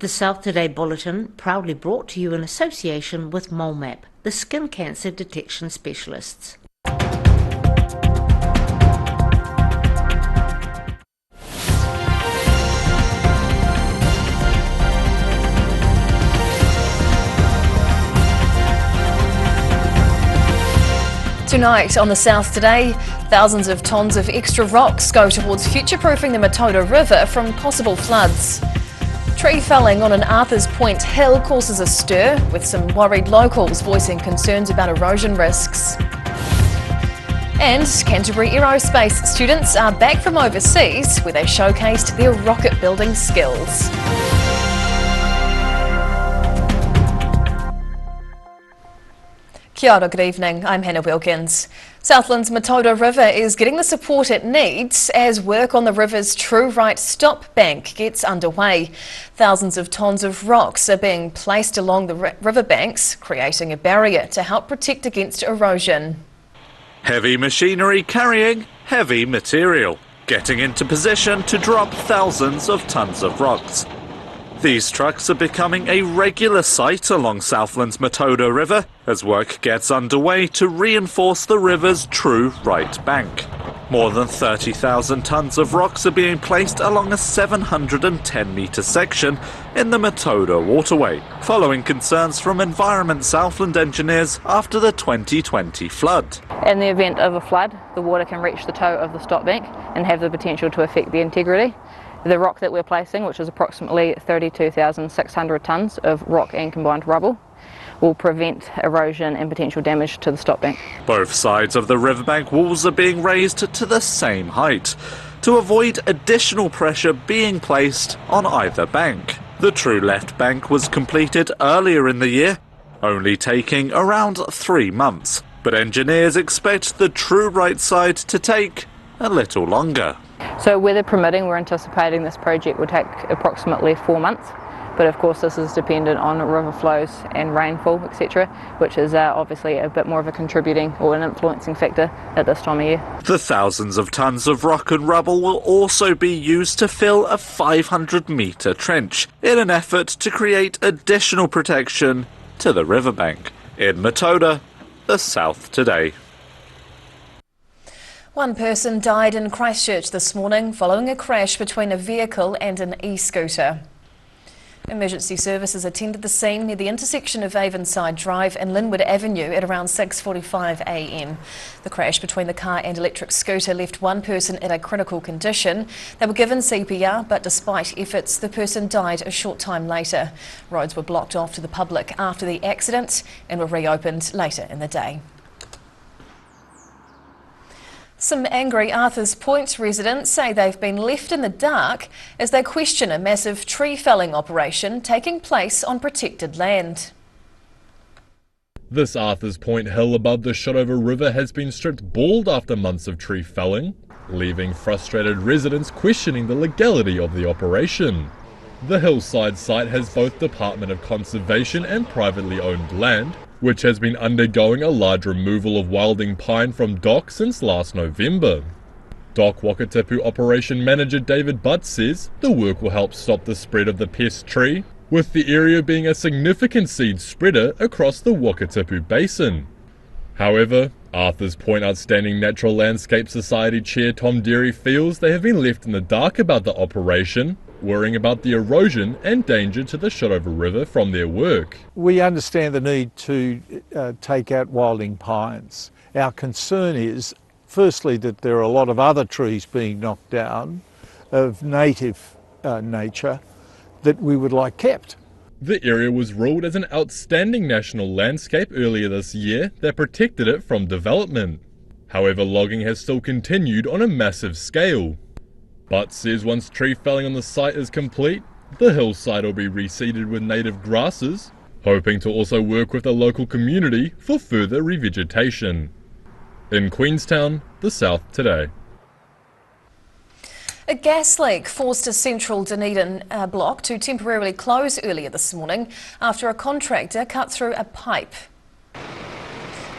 The South Today Bulletin, proudly brought to you in association with MoleMap, the skin cancer detection specialists. Tonight on the South Today, thousands of tonnes of extra rocks go towards future-proofing the Mataura River from possible floods. Tree felling on an Arthur's Point hill causes a stir, with some worried locals voicing concerns about erosion risks. And Canterbury Aerospace students are back from overseas, where they showcased their rocket building skills. Kia ora, good evening, I'm Hannah Wilkins. Southland's Matoto River is getting the support it needs as work on the river's true right stop bank gets underway. Thousands of tonnes of rocks are being placed along the riverbanks, creating a barrier to help protect against erosion. Heavy machinery carrying heavy material, getting into position to drop thousands of tonnes of rocks. These trucks are becoming a regular sight along Southland's Matoto River as work gets underway to reinforce the river's true right bank. More than 30,000 tonnes of rocks are being placed along a 710-metre section in the Matoto waterway, following concerns from Environment Southland engineers after the 2020 flood. In the event of a flood, the water can reach the toe of the stop bank and have the potential to affect the integrity. The rock that we're placing, which is approximately 32,600 tonnes of rock and combined rubble, will prevent erosion and potential damage to the stop bank. Both sides of the riverbank walls are being raised to the same height to avoid additional pressure being placed on either bank. The true left bank was completed earlier in the year, only taking around 3 months, but engineers expect the true right side to take a little longer. So weather permitting, we're anticipating this project will take approximately 4 months, but of course this is dependent on river flows and rainfall, etc., which is obviously a bit more of a contributing or an influencing factor at this time of year. The thousands of tonnes of rock and rubble will also be used to fill a 500-metre trench in an effort to create additional protection to the riverbank. In Matoto, the South Today. One person died in Christchurch this morning following a crash between a vehicle and an e-scooter. Emergency services attended the scene near the intersection of Avonside Drive and Linwood Avenue at around 6:45 a.m. The crash between the car and electric scooter left one person in a critical condition. They were given CPR, but despite efforts, the person died a short time later. Roads were blocked off to the public after the accident and were reopened later in the day. Some angry Arthur's Point residents say they've been left in the dark as they question a massive tree felling operation taking place on protected land. This Arthur's Point hill above the Shotover River has been stripped bald after months of tree felling, leaving frustrated residents questioning the legality of the operation. The hillside site has both Department of Conservation and privately owned land, which has been undergoing a large removal of wilding pine from dock since last November. Dock Wakatipu Operation Manager David Butt says the work will help stop the spread of the pest tree, with the area being a significant seed spreader across the Wakatipu Basin. However, Arthur's Point Outstanding Natural Landscape Society Chair Tom Derry feels they have been left in the dark about the operation, worrying about the erosion and danger to the Shotover River from their work. We understand the need to take out wilding pines. Our concern is, firstly, that there are a lot of other trees being knocked down of native nature that we would like kept. The area was ruled as an outstanding national landscape earlier this year that protected it from development. However, logging has still continued on a massive scale. Butt says once tree felling on the site is complete, the hillside will be reseeded with native grasses, hoping to also work with the local community for further revegetation. In Queenstown, the South Today. A gas leak forced a central Dunedin block to temporarily close earlier this morning after a contractor cut through a pipe.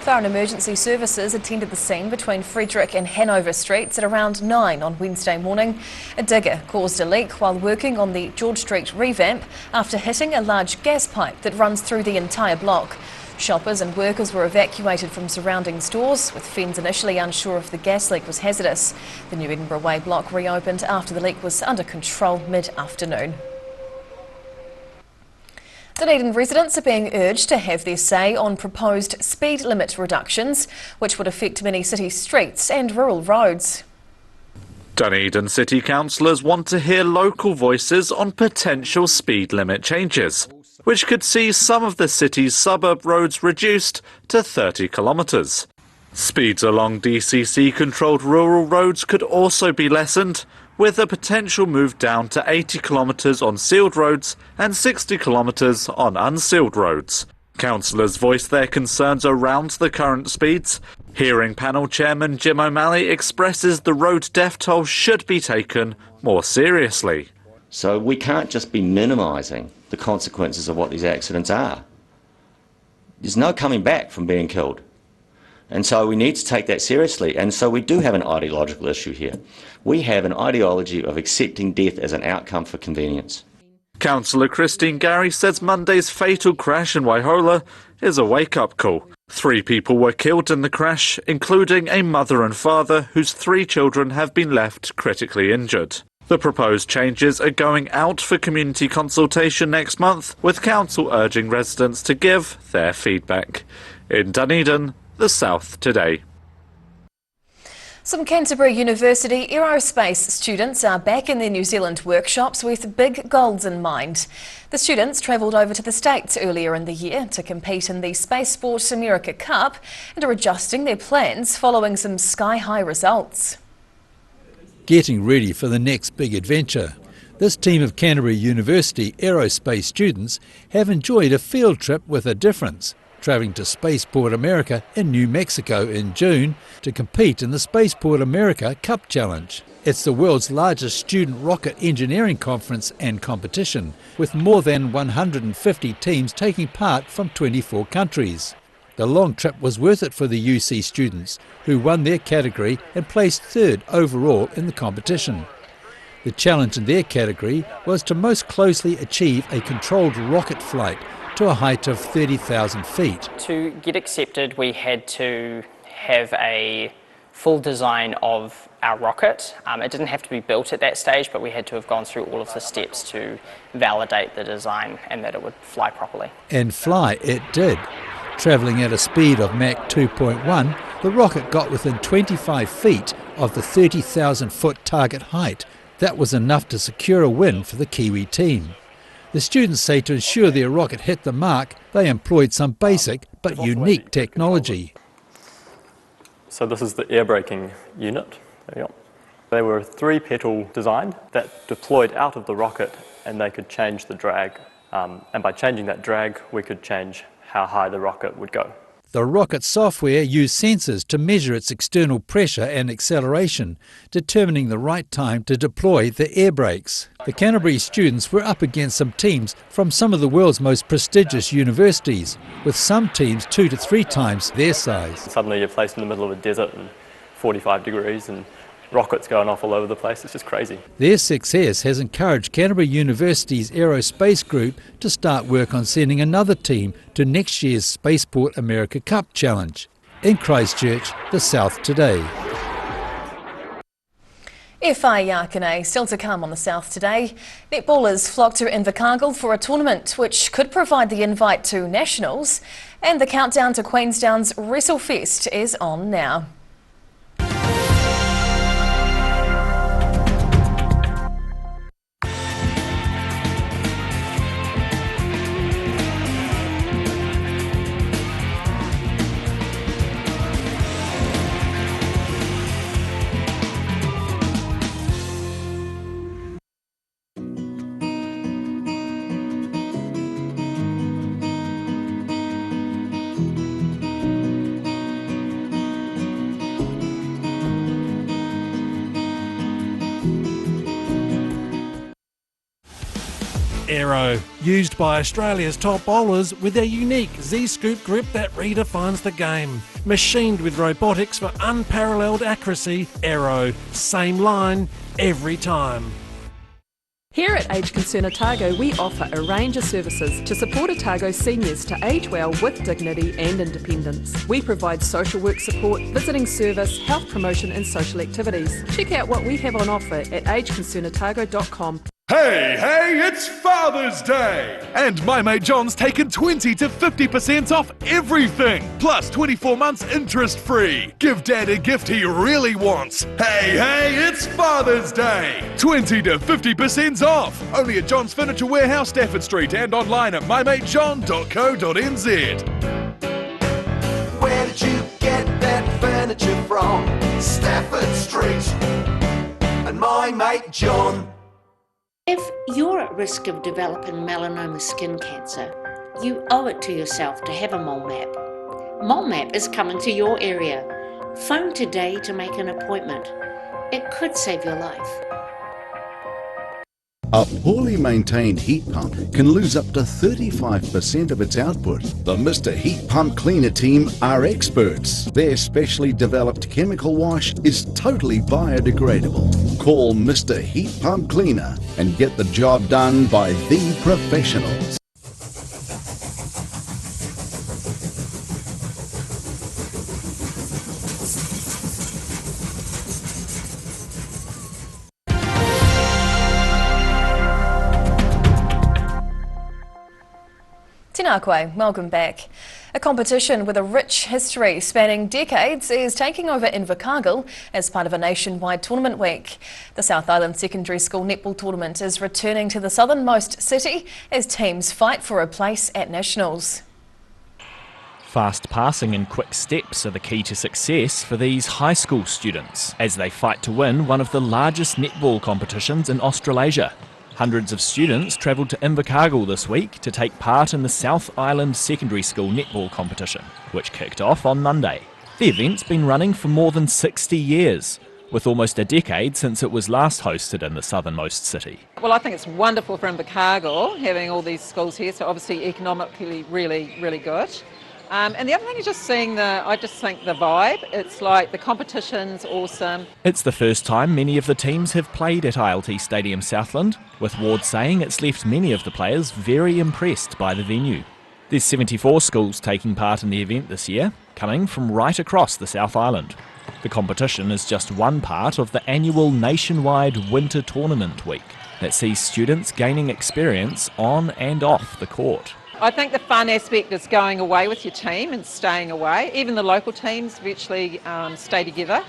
Fire and emergency services attended the scene between Frederick and Hanover Streets at around 9 on Wednesday morning. A digger caused a leak while working on the George Street revamp after hitting a large gas pipe that runs through the entire block. Shoppers and workers were evacuated from surrounding stores, with Fens initially unsure if the gas leak was hazardous. The New Edinburgh Way block reopened after the leak was under control mid-afternoon. Dunedin residents are being urged to have their say on proposed speed limit reductions, which would affect many city streets and rural roads. Dunedin City councillors want to hear local voices on potential speed limit changes, which could see some of the city's suburb roads reduced to 30 kilometres. Speeds along DCC-controlled rural roads could also be lessened, with a potential move down to 80 kilometres on sealed roads and 60 kilometres on unsealed roads. Councillors voiced their concerns around the current speeds. Hearing panel chairman Jim O'Malley expresses the road death toll should be taken more seriously. So we can't just be minimising the consequences of what these accidents are. There's no coming back from being killed. And so we need to take that seriously. And so we do have an ideological issue here. We have an ideology of accepting death as an outcome for convenience. Councillor Christine Gary says Monday's fatal crash in Waihola is a wake-up call. 3 people were killed in the crash, including a mother and father whose 3 children have been left critically injured. The proposed changes are going out for community consultation next month, with council urging residents to give their feedback. In Dunedin, the South Today. Some Canterbury University Aerospace students are back in their New Zealand workshops with big goals in mind. The students travelled over to the States earlier in the year to compete in the Space Sports America Cup and are adjusting their plans following some sky-high results. Getting ready for the next big adventure. This team of Canterbury University Aerospace students have enjoyed a field trip with a difference, travelling to Spaceport America in New Mexico in June to compete in the Spaceport America Cup Challenge. It's the world's largest student rocket engineering conference and competition, with more than 150 teams taking part from 24 countries. The long trip was worth it for the UC students, who won their category and placed 3rd overall in the competition. The challenge in their category was to most closely achieve a controlled rocket flight to a height of 30,000 feet. To get accepted, we had to have a full design of our rocket. It didn't have to be built at that stage, but we had to have gone through all of the steps to validate the design and that it would fly properly. And fly it did. Travelling at a speed of Mach 2.1, the rocket got within 25 feet of the 30,000 foot target height. That was enough to secure a win for the Kiwi team. The students say to ensure their rocket hit the mark, they employed some basic but unique technology. So this is the air braking unit. There you go. They were 3-petal designed that deployed out of the rocket, and they could change the drag. And by changing that drag, we could change how high the rocket would go. The rocket software used sensors to measure its external pressure and acceleration, determining the right time to deploy the air brakes. The Canterbury students were up against some teams from some of the world's most prestigious universities, with some teams 2 to 3 times their size. Suddenly you're placed in the middle of a desert and 45 degrees and rockets going off all over the place. It's just crazy. Their success has encouraged Canterbury University's Aerospace group to start work on sending another team to next year's Spaceport America Cup Challenge. In Christchurch, the South Today. FA Yakane still to come on the South Today. Netballers flocked to Invercargill for a tournament which could provide the invite to nationals, and the countdown to Queenstown's WrestleFest is on now. Aero, used by Australia's top bowlers with their unique Z-scoop grip that redefines the game. Machined with robotics for unparalleled accuracy, Aero, same line, every time. Here at Age Concern Otago, we offer a range of services to support Otago seniors to age well with dignity and independence. We provide social work support, visiting service, health promotion and social activities. Check out what we have on offer at ageconcernotago.com. Hey, it's Father's Day! And my mate John's taken 20 to 50% off everything, plus 24 months interest-free. Give Dad a gift he really wants. Hey, it's Father's Day! 20 to 50% off, only at John's Furniture Warehouse, Stafford Street, and online at mymatejohn.co.nz. Where did you get that furniture from? Stafford Street and my mate John. If you're at risk of developing melanoma skin cancer, you owe it to yourself to have a mole map. Mole map is coming to your area. Phone today to make an appointment. It could save your life. A poorly maintained heat pump can lose up to 35% of its output. The Mr. Heat Pump Cleaner team are experts. Their specially developed chemical wash is totally biodegradable. Call Mr. Heat Pump Cleaner and get the job done by the professionals. Tēnā koe, welcome back. A competition with a rich history spanning decades is taking over in Invercargill as part of a nationwide tournament week. The South Island Secondary School Netball Tournament is returning to the southernmost city as teams fight for a place at Nationals. Fast passing and quick steps are the key to success for these high school students as they fight to win one of the largest netball competitions in Australasia. Hundreds of students travelled to Invercargill this week to take part in the South Island Secondary School Netball competition, which kicked off on Monday. The event's been running for more than 60 years, with almost a decade since it was last hosted in the southernmost city. Well, I think it's wonderful for Invercargill having all these schools here, so obviously economically really good. And the other thing is just seeing I just think the vibe. It's like the competition's awesome. It's the first time many of the teams have played at ILT Stadium Southland, with Ward saying it's left many of the players very impressed by the venue. There's 74 schools taking part in the event this year, coming from right across the South Island. The competition is just one part of the annual nationwide winter tournament week that sees students gaining experience on and off the court. I think the fun aspect is going away with your team and staying away. Even the local teams virtually stay together.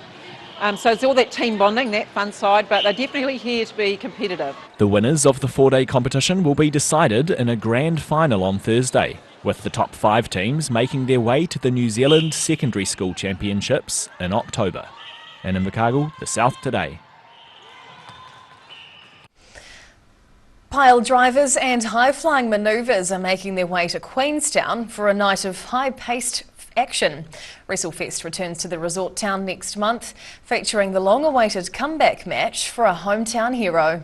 So it's all that team bonding, that fun side, but they're definitely here to be competitive. The winners of the 4-day competition will be decided in a grand final on Thursday, with the top 5 teams making their way to the New Zealand Secondary School Championships in October. In Invercargill, the South Today. Pile drivers and high-flying manoeuvres are making their way to Queenstown for a night of high-paced action. WrestleFest returns to the resort town next month, featuring the long-awaited comeback match for a hometown hero.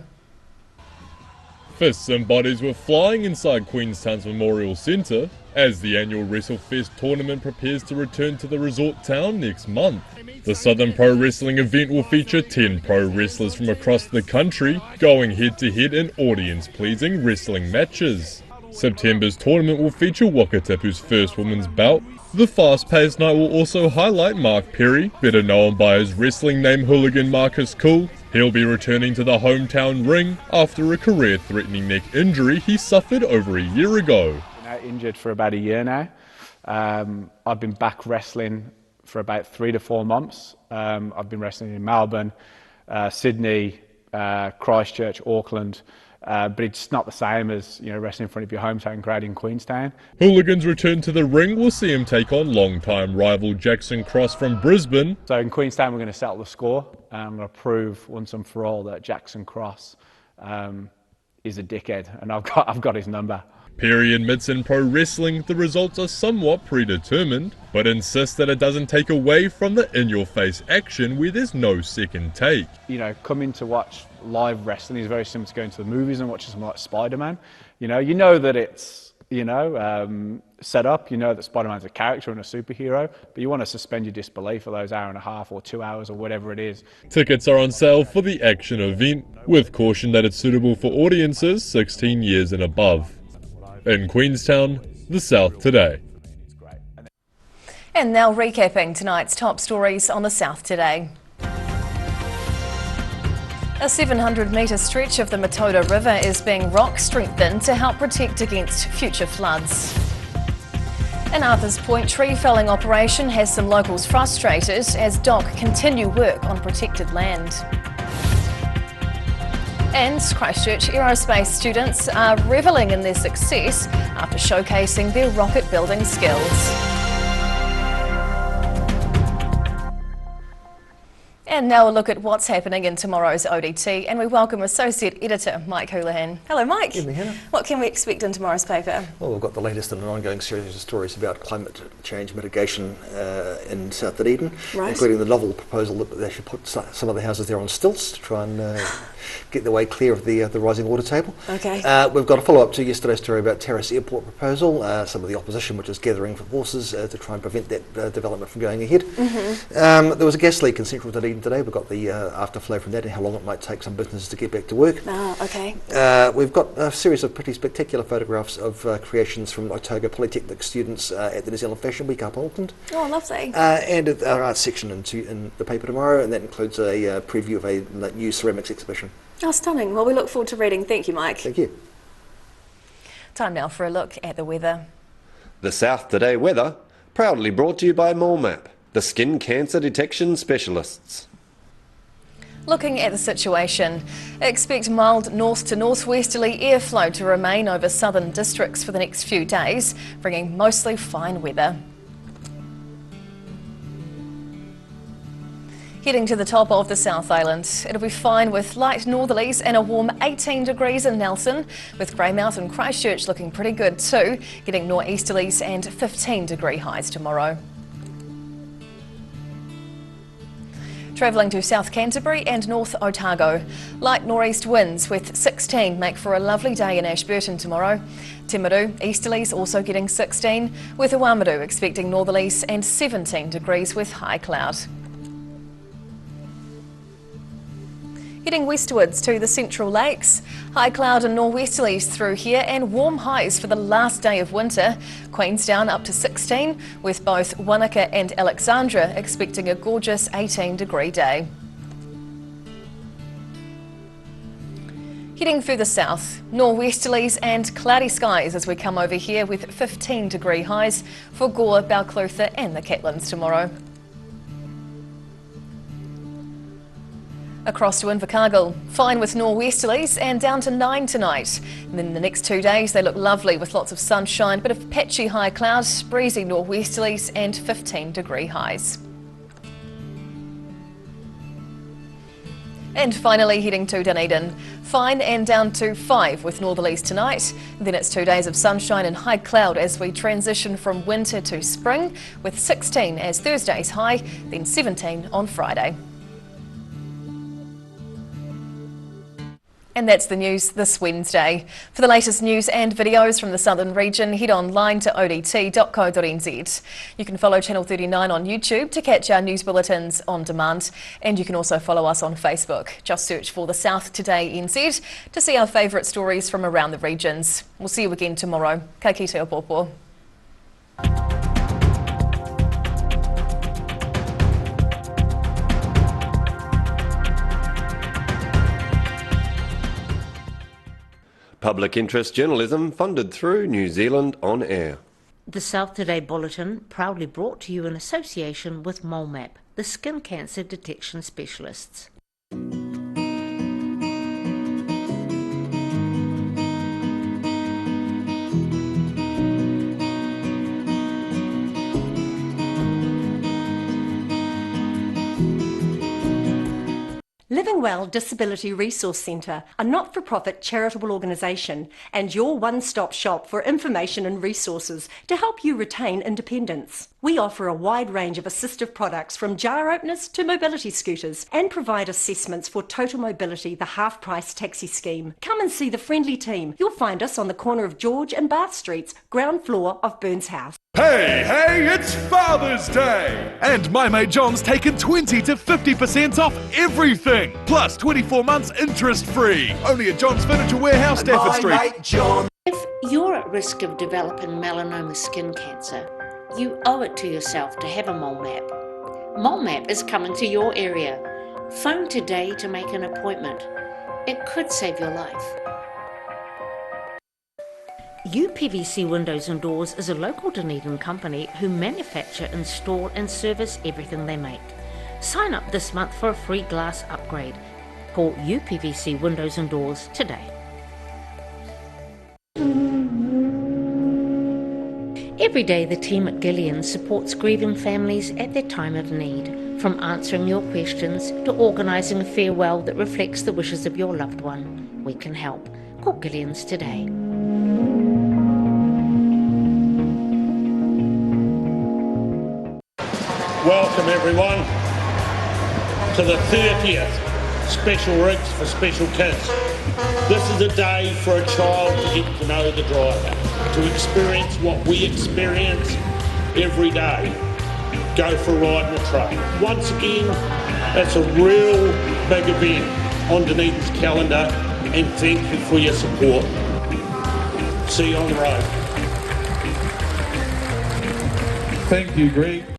Fists and bodies were flying inside Queenstown's Memorial Centre as the annual WrestleFest tournament prepares to return to the resort town next month. The Southern Pro Wrestling event will feature 10 pro wrestlers from across the country going head-to-head in audience-pleasing wrestling matches. September's tournament will feature Wakatipu's first women's bout. The fast-paced night will also highlight Mark Perry, better known by his wrestling name hooligan Marcus Cool. He'll be returning to the hometown ring after a career-threatening neck injury he suffered over a year ago. Injured for about a year now. I've been back wrestling for about 3 to 4 months. I've been wrestling in Melbourne, Sydney, Christchurch, Auckland, but it's not the same as wrestling in front of your hometown crowd in Queenstown. Hooligans return to the ring will see him take on long-time rival Jackson Cross from Brisbane. So in Queenstown we're going to settle the score. I'm going to prove once and for all that Jackson Cross is a dickhead, and I've got his number. Perry admits in pro wrestling the results are somewhat predetermined, but insists that it doesn't take away from the in-your-face action where there's no second take. Coming to watch live wrestling is very similar to going to the movies and watching something like Spider-Man. You know that it's, set up, that Spider-Man's a character and a superhero, but you want to suspend your disbelief for those hour and a half or 2 hours or whatever it is. Tickets are on sale for the action event, with caution that it's suitable for audiences 16 years and above. In Queenstown, the South Today. And now recapping tonight's top stories on the South Today. A 700-metre stretch of the Mataura River is being rock strengthened to help protect against future floods. An Arthur's Point tree felling operation has some locals frustrated as DOC continue work on protected land. And Christchurch Aerospace students are revelling in their success after showcasing their rocket building skills. And now a look at what's happening in tomorrow's ODT, and we welcome Associate Editor Mike Houlihan. Hello Mike. Evening, Hannah. What can we expect in tomorrow's paper? Well, we've got the latest in an ongoing series of stories about climate change mitigation in South Dunedin, including the novel proposal that they should put some of the houses there on stilts to try and get the way clear of the rising water table. Okay. We've got a follow-up to yesterday's story about Terrace Airport proposal, some of the opposition which is gathering for forces to try and prevent that development from going ahead. There was a gas leak in central Dunedin today. We've got the afterflow from that and how long it might take some businesses to get back to work. Okay. We've got a series of pretty spectacular photographs of creations from Otago Polytechnic students at the New Zealand Fashion Week up Bulletin. Oh, lovely. And our arts section in the paper tomorrow, and that includes a preview of a new ceramics exhibition. Oh, stunning. Well, we look forward to reading. Thank you, Mike. Thank you. Time now for a look at the weather. The South Today weather, proudly brought to you by MoleMap, the skin cancer detection specialists. Looking at the situation, expect mild north to northwesterly airflow to remain over southern districts for the next few days, bringing mostly fine weather. Heading to the top of the South Island, it'll be fine with light northerlies and a warm 18 degrees in Nelson, with Greymouth and Christchurch looking pretty good too, getting northeasterlies and 15-degree highs tomorrow. Travelling to South Canterbury and North Otago. Light nor'east winds with 16 make for a lovely day in Ashburton tomorrow. Timaru, easterlies also getting 16, with Oamaru expecting northerlies and 17 degrees with high cloud. Heading westwards to the Central Lakes, high cloud and nor'westerlies through here and warm highs for the last day of winter. Queenstown up to 16, with both Wanaka and Alexandra expecting a gorgeous 18-degree day. Heading further south, nor'westerlies and cloudy skies as we come over here with 15-degree highs for Gore, Balclutha and the Catlins tomorrow. Across to Invercargill, fine with nor'westerlies and down to 9 tonight. And then the next 2 days they look lovely with lots of sunshine, bit of patchy high clouds, breezy nor'westerlies and 15-degree highs. And finally heading to Dunedin, fine and down to 5 with northerlies tonight. Then it's 2 days of sunshine and high cloud as we transition from winter to spring, with 16 as Thursday's high, then 17 on Friday. And that's the news this Wednesday. For the latest news and videos from the southern region, head online to odt.co.nz. You can follow Channel 39 on YouTube to catch our news bulletins on demand, and you can also follow us on Facebook. Just search for the South Today NZ to see our favourite stories from around the regions. We'll see you again tomorrow. Ka kite o popo. Public interest journalism funded through New Zealand On Air. The South Today Bulletin proudly brought to you in association with MoleMap, the skin cancer detection specialists. Living Well Disability Resource Centre, a not-for-profit charitable organisation and your one-stop shop for information and resources to help you retain independence. We offer a wide range of assistive products from jar openers to mobility scooters and provide assessments for Total Mobility, the half-price taxi scheme. Come and see the friendly team. You'll find us on the corner of George and Bath Streets, ground floor of Burns House. Hey, it's Father's Day! And my mate John's taken 20 to 50% off everything. Plus 24 months interest-free. Only at John's Furniture Warehouse, Stafford Street. Mate John. If you're at risk of developing melanoma skin cancer, you owe it to yourself to have a mole map. Mole map is coming to your area. Phone today to make an appointment. It could save your life. UPVC Windows and Doors is a local Dunedin company who manufacture, install and service everything they make. Sign up this month for a free glass upgrade. Call UPVC Windows and Doors today. Every day the team at Gillian supports grieving families at their time of need. From answering your questions to organising a farewell that reflects the wishes of your loved one. We can help. Call Gillian's today. Welcome everyone to the 30th Special Rigs for Special Kids. This is a day for a child to get to know the driver, to experience what we experience every day. Go for a ride in the truck. Once again, it's a real big event on Dunedin's calendar, and thank you for your support. See you on the road. Thank you, Greg.